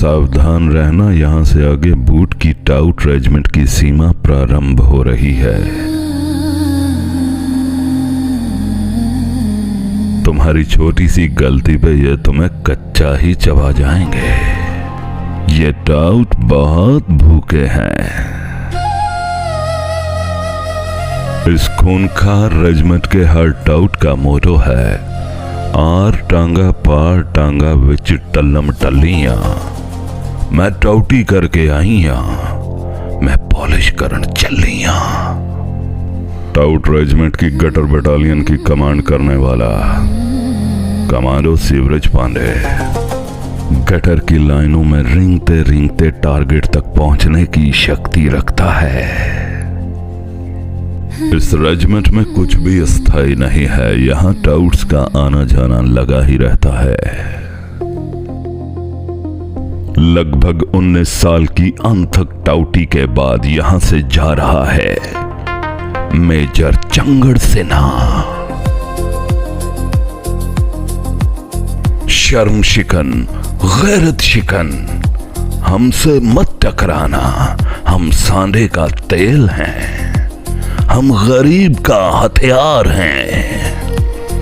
सावधान रहना, यहाँ से आगे बूट की टाउट रेजिमेंट की सीमा प्रारंभ हो रही है। तुम्हारी छोटी सी गलती पे ये तुम्हें कच्चा ही चबा जाएंगे। ये टाउट बहुत भूखे हैं। इस खूंखार रेजिमेंट के हर टाउट का मोटो है, आर टांगा पार टांगा विच टल्लम टल्लियां। मैं टाउटी करके आईया, मैं पॉलिश करन चलियां। टाउट रेजिमेंट की गटर बटालियन की कमांड करने वाला कमांडो सीवरेज पांडे गटर की लाइनों में रेंगते रेंगते टारगेट तक पहुंचने की शक्ति रखता है। इस रेजिमेंट में कुछ भी अस्थायी नहीं है, यहाँ टाउट्स का आना जाना लगा ही रहता है। लगभग 19 साल की अनथक टाउटी के बाद यहां से जा रहा है मेजर चंगड़ सिन्हा। शर्म शिकन, गैरत शिकन, हमसे मत टकराना, हम सांडे का तेल हैं, हम गरीब का हथियार हैं।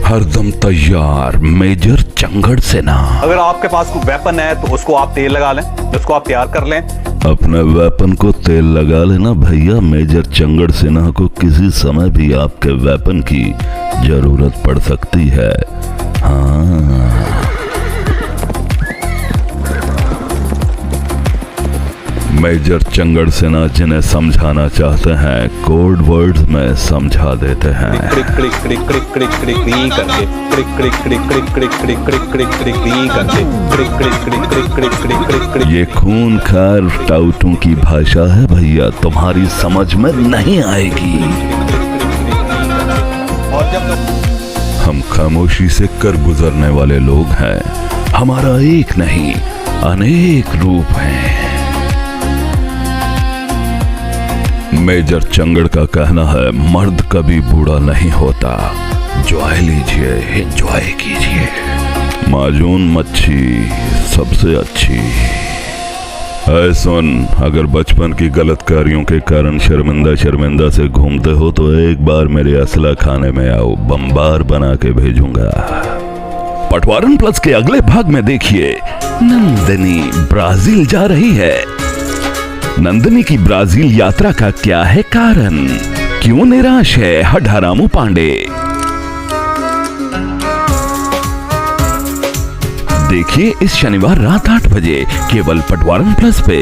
हरदम तैयार मेजर चंगड़ सिन्हा। अगर आपके पास कोई वेपन है तो उसको आप तेल लगा लें, उसको आप तैयार कर लें। अपने वेपन को तेल लगा लेना भैया। मेजर चंगड़ सिन्हा को किसी समय भी आपके वेपन की जरूरत पड़ सकती है। हाँ, मेजर चंगड़ सिन्हा जिन्हें समझाना चाहते हैं कोड वर्ड्स में समझा देते हैं। ये खूंखार टाउटों की भाषा है भैया, तुम्हारी समझ में नहीं आएगी। हम खामोशी से कर गुजरने वाले लोग हैं। हमारा एक नहीं अनेक रूप हैं। मेजर चंगड़ का कहना है मर्द कभी बूढ़ा नहीं होता। एंजॉय लीजिए, एंजॉय कीजिए। माजून मच्छी सबसे अच्छी। ऐ सुन, अगर बचपन की गलत कार्यों के कारण शर्मिंदा से घूमते हो तो एक बार मेरे असला खाने में आओ, बम्बार बना के भेजूंगा। पटवारन प्लस के अगले भाग में देखिए, नंदिनी ब्राजील जा रही है। नंदिनी की ब्राजील यात्रा का क्या है कारण? क्यों निराश है हडहरामू पांडे? देखिए इस शनिवार रात 8 बजे केवल पटवारन प्लस पे।